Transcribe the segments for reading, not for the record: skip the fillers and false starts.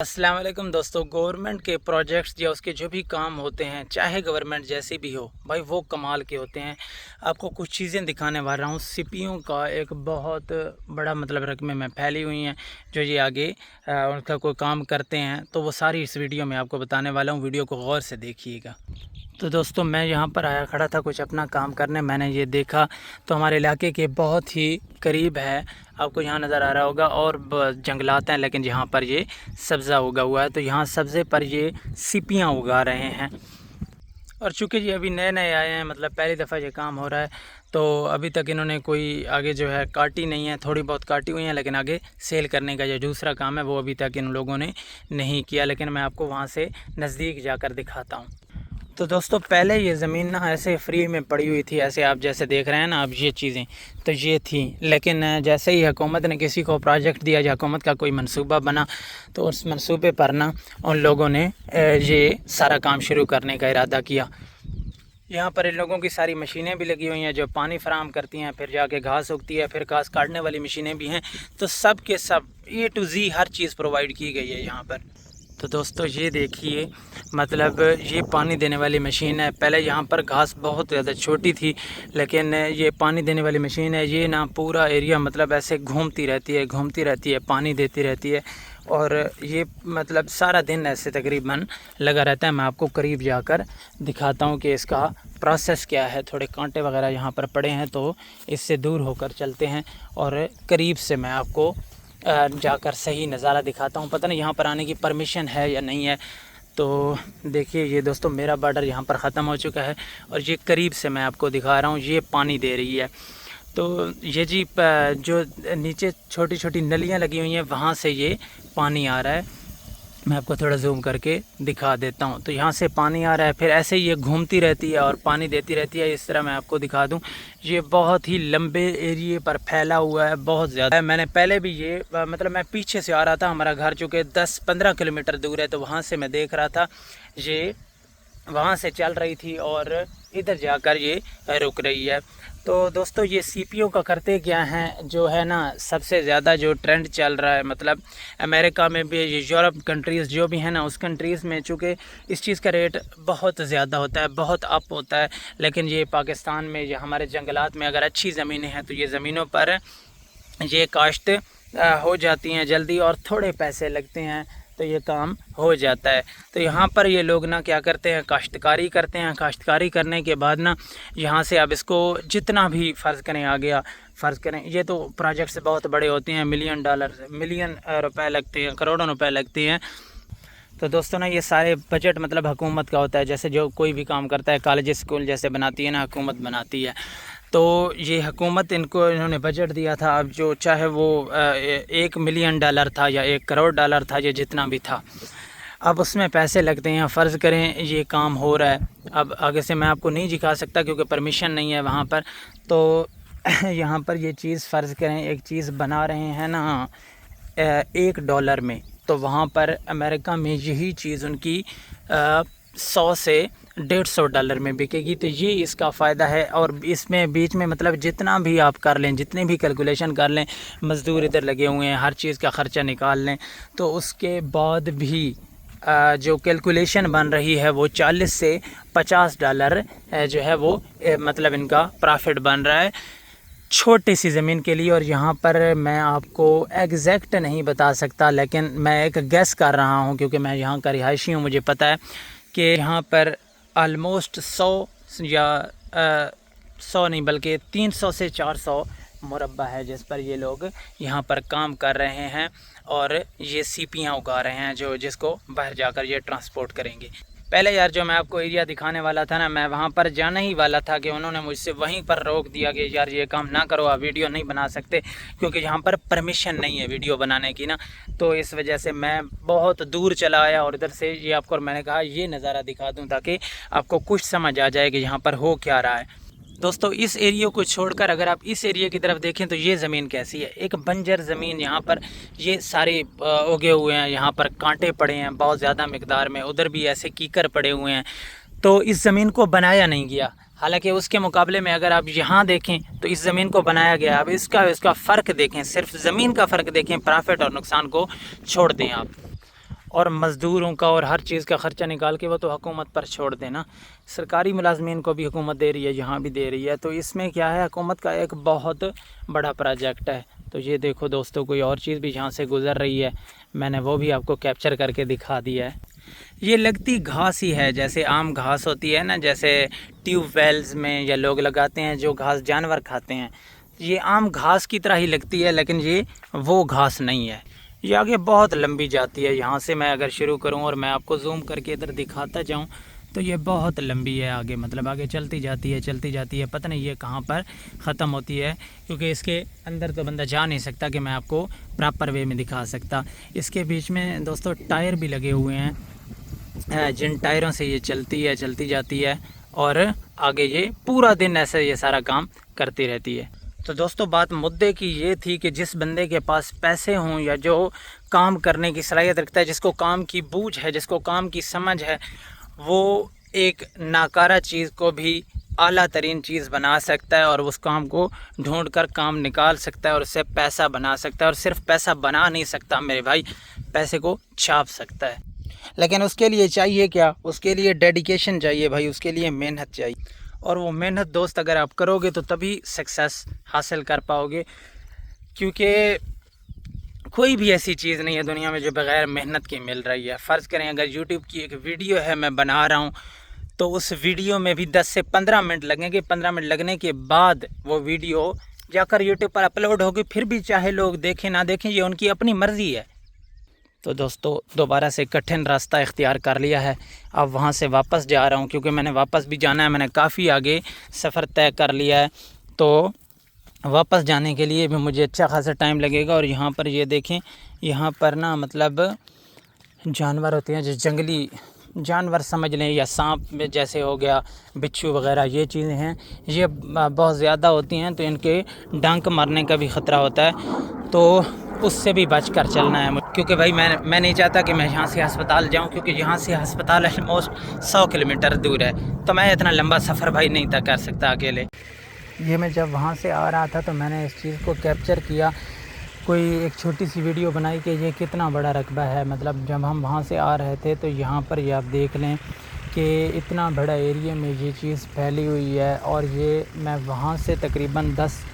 अस्सलाम वालेकुम दोस्तों। गवर्नमेंट के प्रोजेक्ट्स या उसके जो भी काम होते हैं, चाहे गवर्नमेंट जैसी भी हो भाई, वो कमाल के होते हैं। आपको कुछ चीज़ें दिखाने वाला हूँ। सीपीयू का एक बहुत बड़ा रकमे में फैली हुई हैं जो ये आगे उनका कोई काम करते हैं, तो वो सारी इस वीडियो में आपको बताने वाला हूँ। वीडियो को गौर से देखिएगा। तो दोस्तों, मैं यहाँ पर आया खड़ा था कुछ अपना काम करने। मैंने ये देखा तो हमारे इलाके के बहुत ही करीब है, आपको यहाँ नज़र आ रहा होगा, और जंगलात हैं, लेकिन यहाँ पर ये सब्ज़ा उगा हुआ है। तो यहाँ सब्ज़े पर ये सीपियाँ उगा रहे हैं। और चूँकि ये अभी नए नए आए हैं, पहली दफ़ा ये काम हो रहा है, तो अभी तक इन्होंने कोई आगे जो है काटी नहीं है। थोड़ी बहुत काटी हुई हैं, लेकिन आगे सेल करने का जो दूसरा काम है वो अभी तक इन लोगों ने नहीं किया। लेकिन मैं आपको वहाँ से नज़दीक जाकर दिखाता हूँ। तो दोस्तों, पहले ये ज़मीन ना ऐसे फ्री में पड़ी हुई थी, ऐसे आप जैसे देख रहे हैं ना, अब ये चीज़ें तो ये थी। लेकिन जैसे ही हुकूमत ने किसी को प्रोजेक्ट दिया, या हुकूमत का कोई मंसूबा बना, तो उस मंसूबे पर ना उन लोगों ने ये सारा काम शुरू करने का इरादा किया। यहाँ पर इन लोगों की सारी मशीनें भी लगी हुई हैं जो पानी फराहम करती हैं, फिर जाके घास उगती है, फिर घास काटने वाली मशीनें भी हैं। तो सब के सब A to Z her cheese provide की गई है यहाँ पर। तो दोस्तों, ये देखिए, ये पानी देने वाली मशीन है। पहले यहाँ पर घास बहुत ज़्यादा छोटी थी, लेकिन ये पानी देने वाली मशीन है। ये ना पूरा एरिया ऐसे घूमती रहती है, पानी देती रहती है। और ये सारा दिन ऐसे तकरीबन लगा रहता है। मैं आपको करीब जाकर दिखाता हूँ कि इसका प्रोसेस क्या है। थोड़े कांटे वगैरह यहाँ पर पड़े हैं, तो इससे दूर होकर चलते हैं और करीब से मैं आपको जाकर सही नज़ारा दिखाता हूँ। पता नहीं यहाँ पर आने की परमिशन है या नहीं है। तो देखिए, ये दोस्तों, मेरा बॉर्डर यहाँ पर ख़त्म हो चुका है और ये करीब से मैं आपको दिखा रहा हूँ। ये पानी दे रही है। तो ये जी जो नीचे छोटी छोटी नलियाँ लगी हुई हैं, वहाँ से ये पानी आ रहा है। मैं आपको थोड़ा जूम करके दिखा देता हूँ। तो यहाँ से पानी आ रहा है, फिर ऐसे ये घूमती रहती है और पानी देती रहती है। इस तरह मैं आपको दिखा दूँ। ये बहुत ही लंबे एरिए पर फैला हुआ है, बहुत ज़्यादा। मैंने पहले भी ये मैं पीछे से आ रहा था। हमारा घर चूँकि 10-15 किलोमीटर दूर है, तो वहाँ से मैं देख रहा था ये वहाँ से चल रही थी और इधर जाकर ये रुक रही है। तो दोस्तों, ये सीपीयू का करते क्या हैं, जो है ना, सबसे ज़्यादा जो ट्रेंड चल रहा है, अमेरिका में भी, ये यूरोप कंट्रीज़ जो भी है ना, उस कंट्रीज़ में चूँकि इस चीज़ का रेट बहुत ज़्यादा होता है, बहुत अप होता है। लेकिन ये पाकिस्तान में, ये हमारे जंगलात में अगर अच्छी ज़मीनें हैं, तो ये ज़मीनों पर ये काश्त हो जाती हैं जल्दी, और थोड़े पैसे लगते हैं तो ये काम हो जाता है। तो यहाँ पर ये लोग ना क्या करते हैं, काश्तकारी करते हैं। काश्तकारी करने के बाद ना यहाँ से अब इसको जितना भी फ़र्ज़ करें, ये तो प्रोजेक्ट्स बहुत बड़े होते हैं, मिलियन रुपए लगते हैं, करोड़ों रुपए लगते हैं। तो दोस्तों ना, ये सारे बजट हुकूमत का होता है। जैसे जो कोई भी काम करता है, कॉलेज स्कूल जैसे बनाती है ना, हुकूमत बनाती है। तो ये हुकूमत इन्होंने बजट दिया था। अब जो चाहे वो $1 मिलियन था या $1 करोड़ था, ये जितना भी था, अब उसमें पैसे लगते हैं। फ़र्ज़ करें ये काम हो रहा है। अब आगे से मैं आपको नहीं दिखा सकता क्योंकि परमिशन नहीं है वहाँ पर। तो यहाँ पर ये चीज़, फ़र्ज़ करें एक चीज़ बना रहे हैं ना $1 में, तो वहाँ पर अमेरिका में यही चीज़ उनकी 100 से $150 में बिकेगी। तो ये इसका फ़ायदा है। और इसमें बीच में जितना भी आप कर लें, जितनी भी कैलकुलेशन कर लें, मज़दूर इधर लगे हुए हैं, हर चीज़ का ख़र्चा निकाल लें, तो उसके बाद भी जो कैलकुलेशन बन रही है वो $40 से $50 जो है वो इनका प्रॉफिट बन रहा है छोटी सी ज़मीन के लिए। और यहाँ पर मैं आपको एग्जैक्ट नहीं बता सकता, लेकिन मैं एक गेस कर रहा हूँ क्योंकि मैं यहाँ का रिहायशी हूँ। मुझे पता है कि यहाँ पर आलमोस्ट 100 या 100 नहीं बल्कि 300 से 400 मुरब्बा है जिस पर ये लोग यहाँ पर काम कर रहे हैं और ये सीपियाँ उगा रहे हैं जो जिसको बाहर जाकर ये ट्रांसपोर्ट करेंगे। पहले यार जो मैं आपको एरिया दिखाने वाला था ना, मैं वहाँ पर जाने ही वाला था कि उन्होंने मुझसे वहीं पर रोक दिया कि यार ये काम ना करो, आप वीडियो नहीं बना सकते, क्योंकि यहाँ पर परमिशन नहीं है वीडियो बनाने की ना। तो इस वजह से मैं बहुत दूर चला आया और इधर से ये आपको, और मैंने कहा ये नज़ारा दिखा दूँ ताकि आपको कुछ समझ आ जाए कि यहाँ पर हो क्या रहा है। दोस्तों, इस एरिया को छोड़कर अगर आप इस एरिया की तरफ देखें तो ये ज़मीन कैसी है, एक बंजर ज़मीन। यहाँ पर ये सारे उगे हुए हैं, यहाँ पर कांटे पड़े हैं बहुत ज़्यादा मकदार में, उधर भी ऐसे कीकर पड़े हुए हैं। तो इस ज़मीन को बनाया नहीं गया। हालांकि उसके मुकाबले में अगर आप यहाँ देखें तो इस ज़मीन को बनाया गया। अब इसका फ़र्क देखें, सिर्फ ज़मीन का फ़र्क देखें, प्रॉफिट और नुकसान को छोड़ दें आप। और मज़दूरों का और हर चीज़ का ख़र्चा निकाल के वो तो हुकूमत पर छोड़ देना। सरकारी मुलाजमीन को भी हुकूमत दे रही है, यहाँ भी दे रही है। तो इसमें क्या है, हुकूमत का एक बहुत बड़ा प्रोजेक्ट है। तो ये देखो दोस्तों, कोई और चीज़ भी यहाँ से गुज़र रही है, मैंने वो भी आपको कैप्चर करके दिखा दिया है। ये लगती घास ही है, जैसे आम घास होती है ना, जैसे ट्यूबवेल्स में या लोग लगाते हैं जो घास जानवर खाते हैं, ये आम घास की तरह ही लगती है, लेकिन ये वो घास नहीं है। ये आगे बहुत लंबी जाती है। यहाँ से मैं अगर शुरू करूँ और मैं आपको जूम करके इधर दिखाता जाऊँ तो ये बहुत लंबी है आगे, मतलब आगे चलती जाती है, पता नहीं ये कहाँ पर ख़त्म होती है, क्योंकि इसके अंदर तो बंदा जा नहीं सकता कि मैं आपको प्रॉपर वे में दिखा सकता। इसके बीच में दोस्तों टायर भी लगे हुए हैं, जिन टायरों से ये चलती जाती है और आगे ये पूरा दिन ऐसे ये सारा काम करती रहती है। तो दोस्तों बात मुद्दे की ये थी कि जिस बंदे के पास पैसे हों या जो काम करने की सलाहियत रखता है, जिसको काम की बूझ है, जिसको काम की समझ है, वो एक नाकारा चीज़ को भी आला तरीन चीज़ बना सकता है और उस काम को ढूंढ कर काम निकाल सकता है और उससे पैसा बना सकता है। और सिर्फ पैसा बना नहीं सकता मेरे भाई, पैसे को छाप सकता है। लेकिन उसके लिए चाहिए क्या? उसके लिए डेडिकेशन चाहिए भाई, उसके लिए मेहनत चाहिए। और वो मेहनत दोस्त अगर आप करोगे तो तभी सक्सेस हासिल कर पाओगे, क्योंकि कोई भी ऐसी चीज़ नहीं है दुनिया में जो बग़ैर मेहनत के मिल रही है। फ़र्ज़ करें अगर यूट्यूब की एक वीडियो है, मैं बना रहा हूँ, तो उस वीडियो में भी 10 से 15 मिनट लगेंगे। 15 मिनट लगने के बाद वो वीडियो जाकर यूट्यूब पर अपलोड होगी, फिर भी चाहे लोग देखें ना देखें, ये उनकी अपनी मर्ज़ी है। तो दोस्तों दोबारा से कठिन रास्ता इख्तियार कर लिया है। अब वहाँ से वापस जा रहा हूँ, क्योंकि मैंने वापस भी जाना है, मैंने काफ़ी आगे सफ़र तय कर लिया है। तो वापस जाने के लिए भी मुझे अच्छा खासा टाइम लगेगा। और यहाँ पर ये देखें, यहाँ पर ना मतलब जानवर होते हैं, जो जंगली जानवर समझ लें, या सांप में जैसे हो गया, बिच्छू वगैरह, ये चीज़ें हैं, ये बहुत ज़्यादा होती हैं, तो इनके डंक मारने का भी ख़तरा होता है। तो उससे भी बच कर चलना है, क्योंकि भाई मैं नहीं चाहता कि मैं यहाँ से अस्पताल जाऊँ, क्योंकि यहाँ से अस्पताल ऑलमोस्ट 100 किलोमीटर दूर है। तो मैं इतना लंबा सफ़र भाई नहीं तय कर सकता अकेले। ये मैं जब वहाँ से आ रहा था तो मैंने इस चीज़ को कैप्चर किया, कोई एक छोटी सी वीडियो बनाई कि ये कितना बड़ा रकबा है। मतलब जब हम वहाँ से आ रहे थे तो यहाँ पर ये आप देख लें कि इतना बड़ा एरिया में ये चीज़ फैली हुई है। और ये मैं वहाँ से तकरीबन 10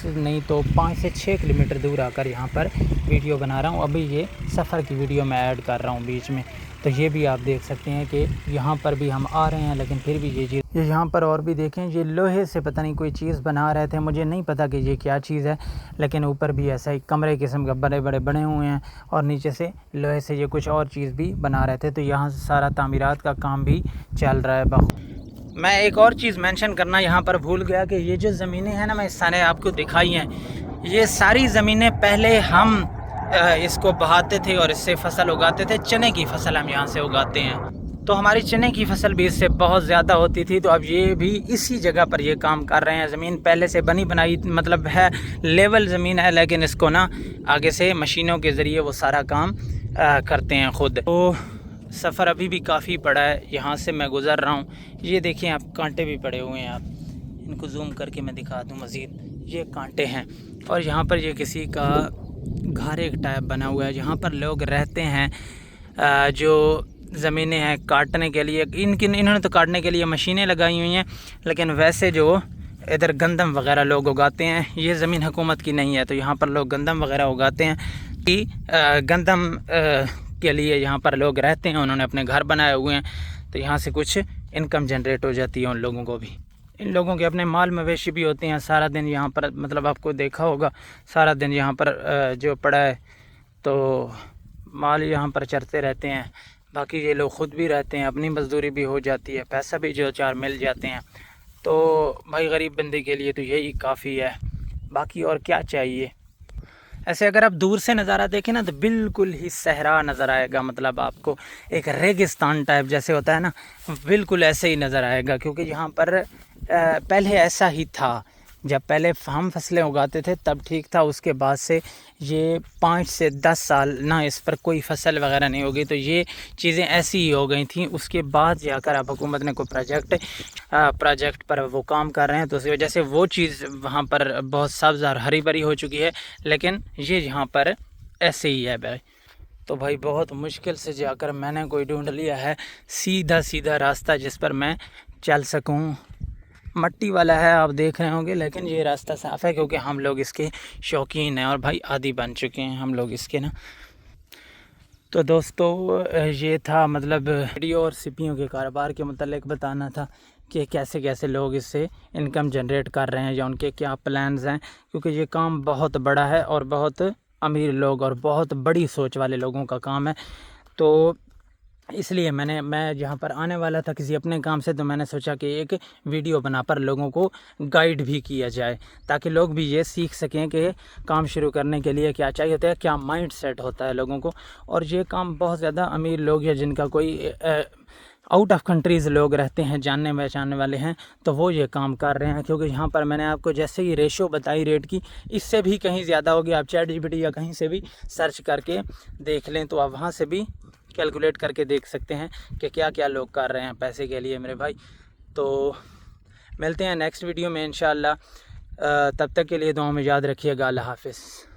नहीं तो 5 से 6 किलोमीटर दूर आकर यहाँ पर वीडियो बना रहा हूँ। अभी ये सफ़र की वीडियो मैं ऐड कर रहा हूँ बीच में। तो ये भी आप देख सकते हैं कि यहाँ पर भी हम आ रहे हैं, लेकिन फिर भी ये चीज़, ये यहाँ पर और भी देखें, ये लोहे से पता नहीं कोई चीज़ बना रहे थे, मुझे नहीं पता कि ये क्या चीज़ है, लेकिन ऊपर भी ऐसा ही कमरे किस्म का बड़े बड़े बने हुए हैं और नीचे से लोहे से ये कुछ और चीज़ भी बना रहे थे। तो यहाँ से सारा तामीरात का काम भी चल रहा है। मैं एक और चीज़ मेंशन करना यहाँ पर भूल गया कि ये जो ज़मीनें हैं ना, मैं इस सारे आपको दिखाई हैं, ये सारी ज़मीनें पहले हम इसको बहाते थे और इससे फसल उगाते थे। चने की फसल हम यहाँ से उगाते हैं, तो हमारी चने की फसल भी इससे बहुत ज़्यादा होती थी। तो अब ये भी इसी जगह पर ये काम कर रहे हैं। ज़मीन पहले से बनी बनाई मतलब है, लेवल ज़मीन है, लेकिन इसको ना आगे से मशीनों के ज़रिए वो सारा काम करते हैं ख़ुद। तो सफ़र अभी भी काफ़ी बड़ा है, यहाँ से मैं गुज़र रहा हूँ। ये देखिए आप, कांटे भी पड़े हुए हैं, आप इनको जूम करके मैं दिखा दूँ मज़ीद, ये कांटे हैं। और यहाँ पर ये किसी का घर एक टाइप बना हुआ है, यहाँ पर लोग रहते हैं। जो ज़मीनें हैं काटने के लिए, इन्होंने तो काटने के लिए मशीनें लगाई हुई हैं, लेकिन वैसे जो इधर गंदम वगैरह लोग उगाते हैं, ये ज़मीन हुकूमत की नहीं है, तो यहाँ पर लोग गंदम वगैरह उगाते हैं कि गंदम के लिए यहाँ पर लोग रहते हैं, उन्होंने अपने घर बनाए हुए हैं। तो यहाँ से कुछ इनकम जनरेट हो जाती है उन लोगों को भी। इन लोगों के अपने माल मवेशी भी होते हैं। सारा दिन यहाँ पर, मतलब आपको देखा होगा, सारा दिन यहाँ पर जो पड़ा है तो माल यहाँ पर चरते रहते हैं। बाकी ये लोग ख़ुद भी रहते हैं, अपनी मजदूरी भी हो जाती है, पैसा भी जो चार मिल जाते हैं। तो भाई गरीब बंदे के लिए तो यही काफ़ी है, बाकी और क्या चाहिए। ऐसे अगर आप दूर से नज़ारा देखें ना तो बिल्कुल ही सहरा नज़र आएगा, मतलब आपको एक रेगिस्तान टाइप जैसे होता है ना, बिल्कुल ऐसे ही नज़र आएगा। क्योंकि यहाँ पर पहले ऐसा ही था, जब पहले हम फसलें उगाते थे तब ठीक था, उसके बाद से ये 5 से 10 साल ना इस पर कोई फसल वगैरह नहीं होगी, तो ये चीज़ें ऐसी ही हो गई थी। उसके बाद जाकर अब हुकूमत ने कोई प्रोजेक्ट पर वो काम कर रहे हैं, तो उस वजह से वो चीज़ वहाँ पर बहुत सब्ज़ और हरी भरी हो चुकी है। लेकिन ये यहाँ पर ऐसे ही है भाई। तो भाई बहुत मुश्किल से जाकर मैंने कोई ढूंढ लिया है सीधा सीधा रास्ता जिस पर मैं चल सकूं। मट्टी वाला है आप देख रहे होंगे, लेकिन ये रास्ता साफ़ है क्योंकि हम लोग इसके शौकीन हैं और भाई आदी बन चुके हैं हम लोग इसके ना। तो दोस्तों ये था मतलब वीडियो और सीपियों के कारोबार के मतलब बताना था कि कैसे कैसे लोग इससे इनकम जनरेट कर रहे हैं या उनके क्या प्लान्स हैं, क्योंकि ये काम बहुत बड़ा है और बहुत अमीर लोग और बहुत बड़ी सोच वाले लोगों का काम है। तो इसलिए मैं जहाँ पर आने वाला था किसी अपने काम से, तो मैंने सोचा कि एक वीडियो बना पर लोगों को गाइड भी किया जाए ताकि लोग भी ये सीख सकें कि काम शुरू करने के लिए क्या चाहिए होता है, क्या माइंड सेट होता है लोगों को। और ये काम बहुत ज़्यादा अमीर लोग या जिनका कोई आउट ऑफ कंट्रीज़ लोग रहते हैं, जानने पहचानने वाले हैं, तो वो ये काम कर रहे हैं। क्योंकि यहाँ पर मैंने आपको जैसे ही रेशो बताई रेट की, इससे भी कहीं ज़्यादा होगी। आप ChatGPT या कहीं से भी सर्च करके देख लें तो आप वहाँ से भी कैलकुलेट करके देख सकते हैं कि क्या क्या लोग कर रहे हैं पैसे के लिए मेरे भाई। तो मिलते हैं नेक्स्ट वीडियो में इंशाअल्लाह। तब तक के लिए दुआ में याद रखिएगा। अल्लाह हाफ़िज़।